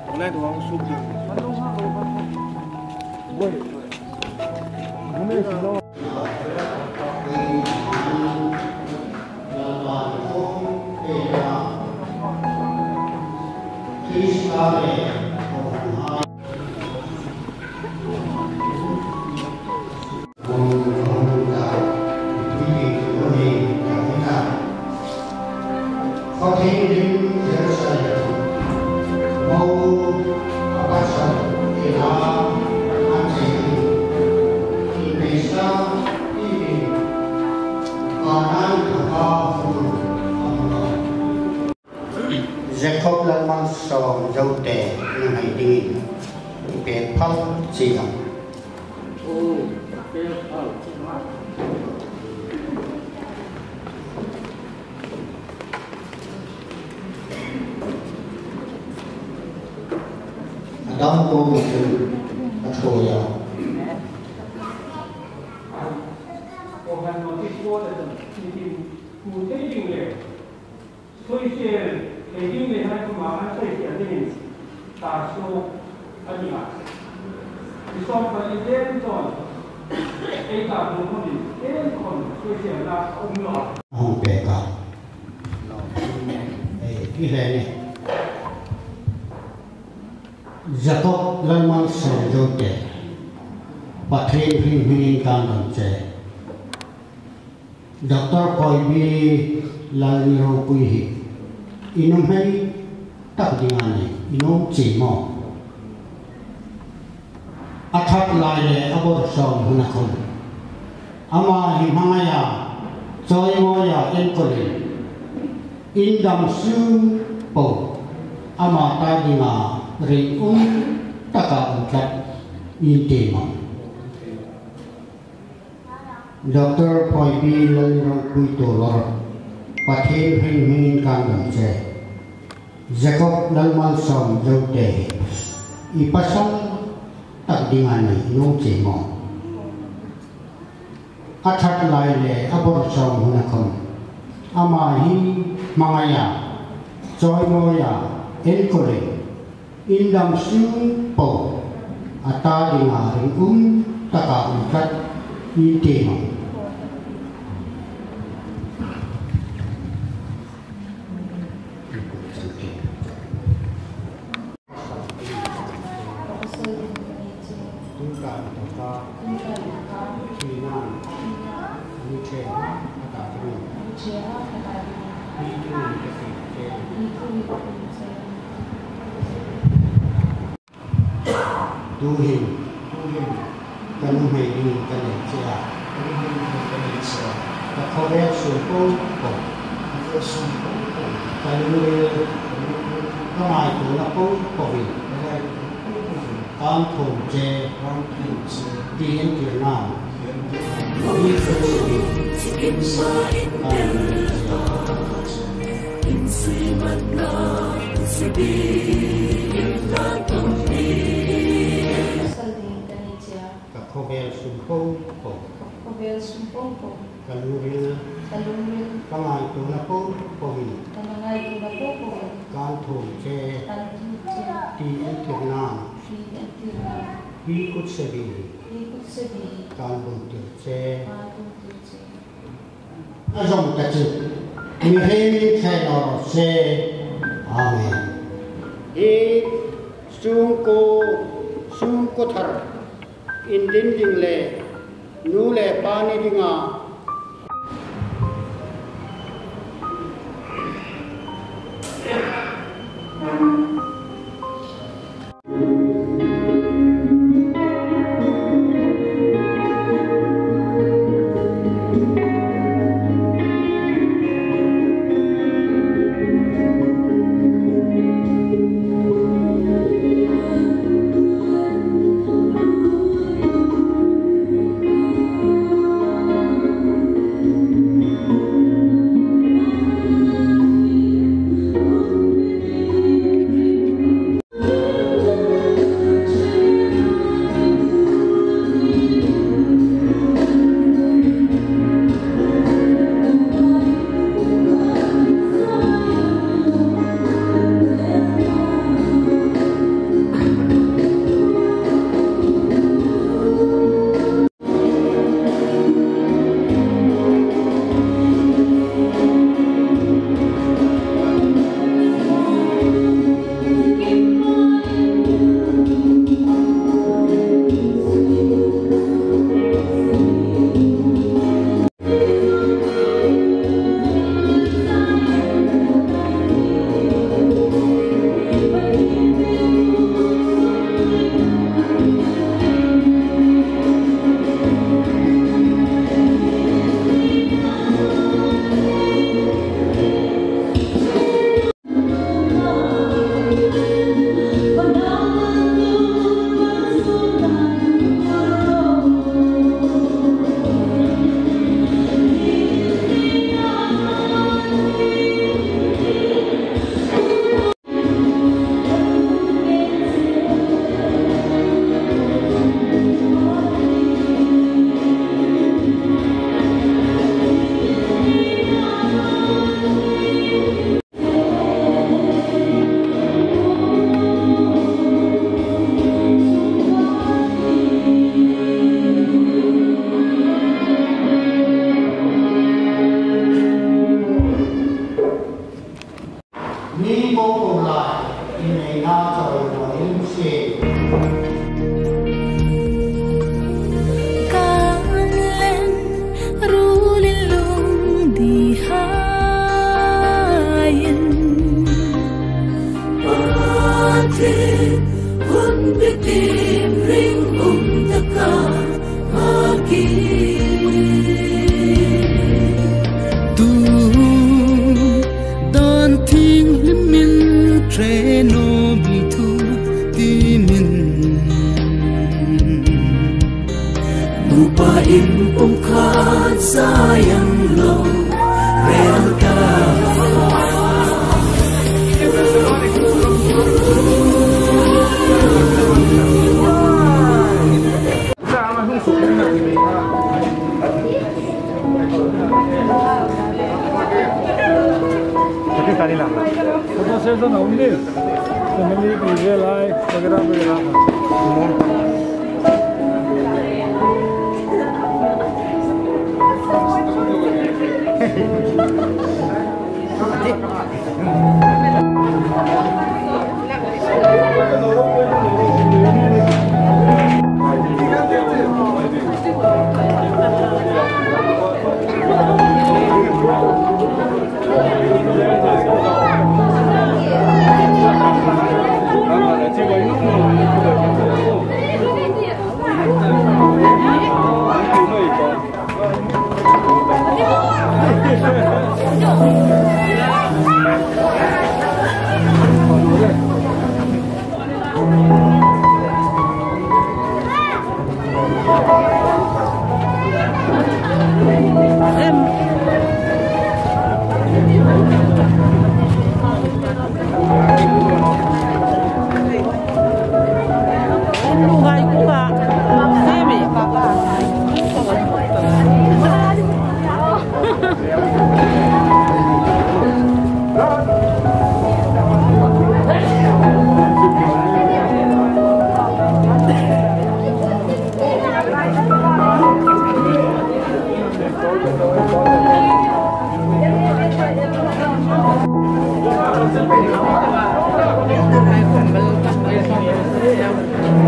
Online tuh aku suka. Boleh. Boleh sih. Jacob Lalman song dấu tệ như ngày đi về phong gì không? Đó cô một thứ đã thôi rồi. Regime hai kemahan saya ini tasu animas. Islam presiden ton, kita belum ini kon sosial lah umlah. Không kể cả. Cái này này. Jacob Lalman song dấu tệ. Patrin Hinh Kan Đồng Chế. Dr. Poibi Laliro Puihi. Inom hay tak dingane inom chimo athak lai le abor som hunakon ama himangaya joimoya enkole indam su po ama ta dinga ring taka utlat intimo Dr. Poibi Laliro Puitolor Pathin Hinh Kan Đồng Chế Jacob Lalman song dấu tệ ipasang takdingani nung chimo athat lai le abor song hunakon ama hi mangaya joimoya enkole indam sung po ata dinga ring taka utlat itimo Tuhin kan hai ni kan cia ta khore supo ko kan ni ka mai tu na po ko vi kan thon che tien tir na ni ko Kobel sumpong ko kaluril kamay tu na po pohi kan thong che ti entirna ikut sebi kan buntir che azam tachu mihen khayo se amen e sungko thar indin ding le nu le pani dinga ni bố cùng lại in này na trời của in xe càng lên ru lên lung đi hayen ate hun bitim ring taka haki Treno bitu timin Lupain pungkat sayang lo Relka Saya tu nak undi, family kerja lai, bergerak.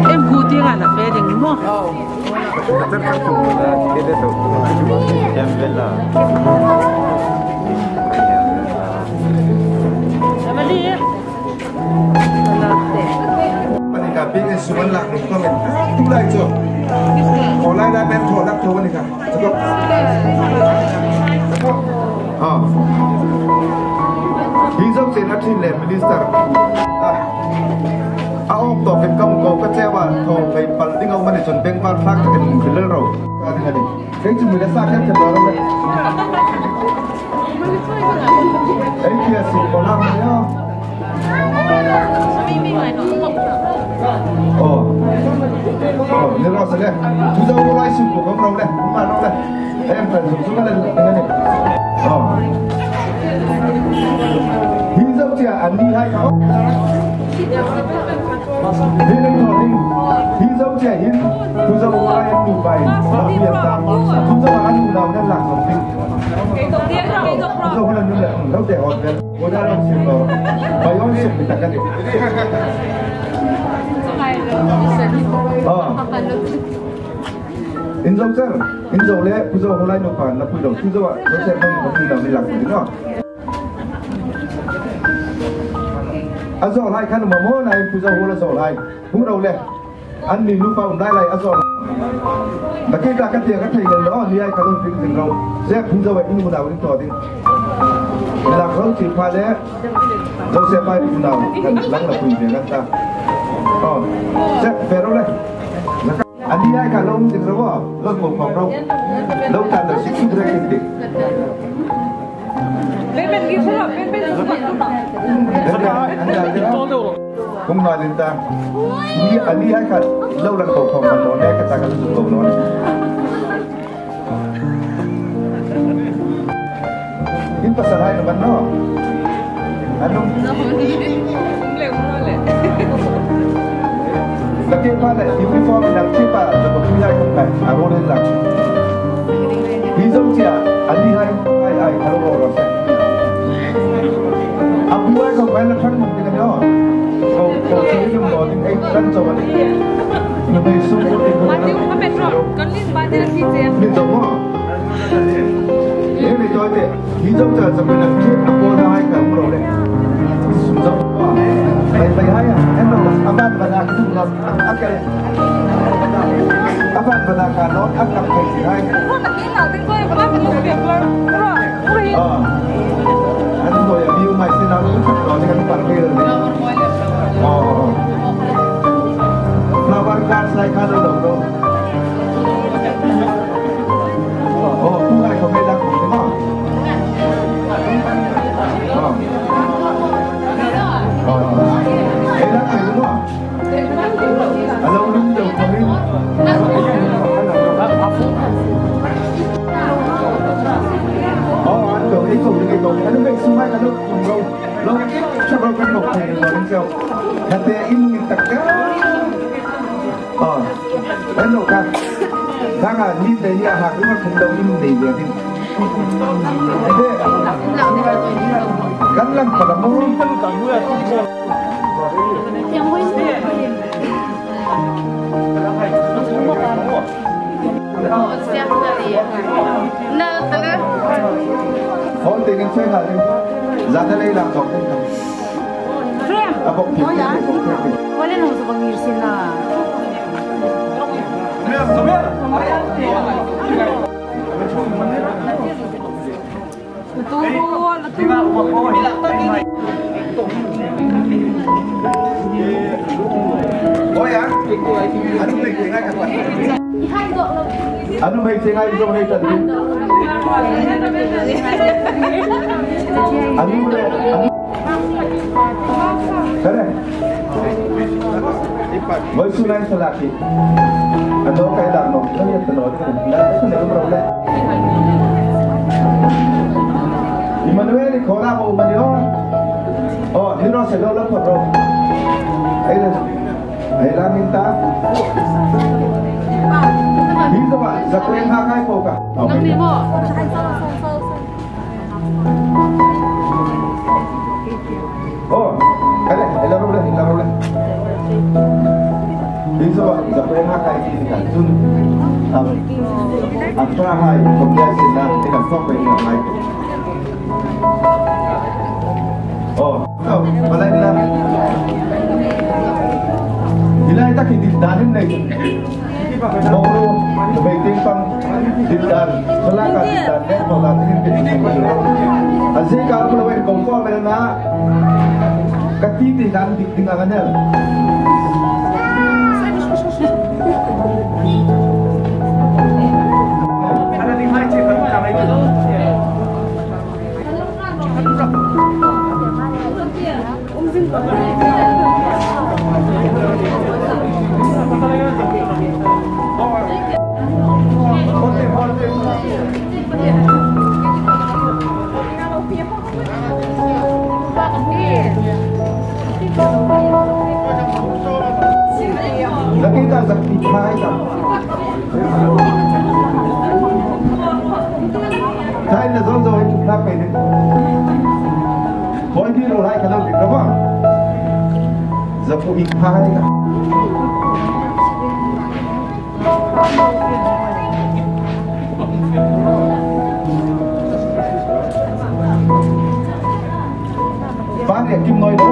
Em vui tiếng là phê thì đúng không? Panika big suman lah komen. Tu lai jo. Kalau lai dah ben thol dak thol ni kan. Cukup. Hizab Senator le minister. Ông tổเป็นกองก็แจ้ว่าโทรไปปัลติ้งเอามาในส่วนเป็นบ้านพักเป็นฟิลเลอร์เราอะไรกันดิเฮ้ยจะมีได้สร้างแค่จะรอแล้วไหมเฮ้ยเพียสิคนละมันเนี่ยโอ้เนี่ยเราเสร็จแล้วทุกเจ้าก็ไล่สุกของเราเลยมาเราเลยเอ็มเป็นสุกอะไรอย่างเงี้ยอ๋อหินเจ้าเจ้าอันนี้ให้เขาIni orang hijau cahaya, tu zaman orang yang Dubai, tapi yang tam, tu zaman orang Dubai yang lang something. Tu zaman orang Dubai, lalu deh hotel, orang orang sini, bayar sih kita kan. Hijau cer, hijau le, tu zaman orang Dubai, nak pulang, tu zaman orang cer orang Dubai yang lang, ni no. Azol hai kan mamo nai puja hola zol hai hu đâu le an ni lu pa um dai lai azol da ke da ka te ka thai ngal no ni ai ka don ping sing ro se puja wa inu da wa to ding la ro chi pa le do se pa inu da kan lang la pui de kan ta se pero le an ni ai ka long sing ro wa lo ko phong ro lo kan da sik dre king dik bên kia không bên cũng nói đến ta đi anh đi hay cả lâu lần cầu phòng nó nè cái ta cái dụng cầu nó in pasal hai nó nó anh đúng là cái pha này uniform là cái pha là một cái hai không phải à rồi nên là ví dụ chị anh đi hay ai ai hello rồi abu không phải là thân mình cái đó cầu suy dùng đó thì cái thân cho mình nhưng mà số của thì Mà tiêu không biết rồi, con linh ba đến khi xem. liên tục đó nếu để cho thì ví dụ giờ sẽ là chết là cô ra hai cả ông rồi đấy giống quá vậy hay à em đâu aban và là cái là ác cái aban và là cả nó ác làm cái gì hay Con là cái nào tên tôi có làm một việc rồi. anh tôi là view mày xin nói cũng thật rồi nên bạn kia rồi flower cards này khá là đồng đâu cũng ai không biết đăng đúng không đấy đăng này đúng không lâu đúng đầu không biết anh tưởng cái cổng anh biết xung quanh anh lúc cùng lâu chắc đâu cái cổng này rồi anh xem nhà tệ in mình tất cả em đâu cả đang là nhìn thấy nhà hàng cũng không đâu in để về thì gắn lắm cả là mông thôi thì cái chơi là ra tới đây làm giọt lên à bọc thịt Wala na sa pangirsin na. Ôi á, anh mình thì ngay cả vậy. Anh mình thì ngay trong đây tận đi. Anh đây, cái này. Với số này là gì? Anh đó cái đàn nó rất là nói cái này cái này nó đây. Emmanuel khó làm một mình đó. Ini nó sẽ đâu lắm rồi. Ấy là minta. Ví dụ bạn, giặc quen hai cái phố cả. Nang di mo. Cái này là đâu đây, Ví dụ bạn, giặc quen hai cái gì cả. After hai, không ra xin ra, thì là phong về nhà này. Malaysia. Bila kita didanin nih, mau meeting pang didan, selaka didan, deh mau latihan. Asyik kalau melawat kompor mereka, ketiti kan tinggalannya. Ada di mana sih kalau nama itu? Nakita sa pithay ka. Kahit na zonzo ay kitla pwede. Kung hindi rin ka lang dito ba? Sa po ithay ka. Paano yung kim nói đó?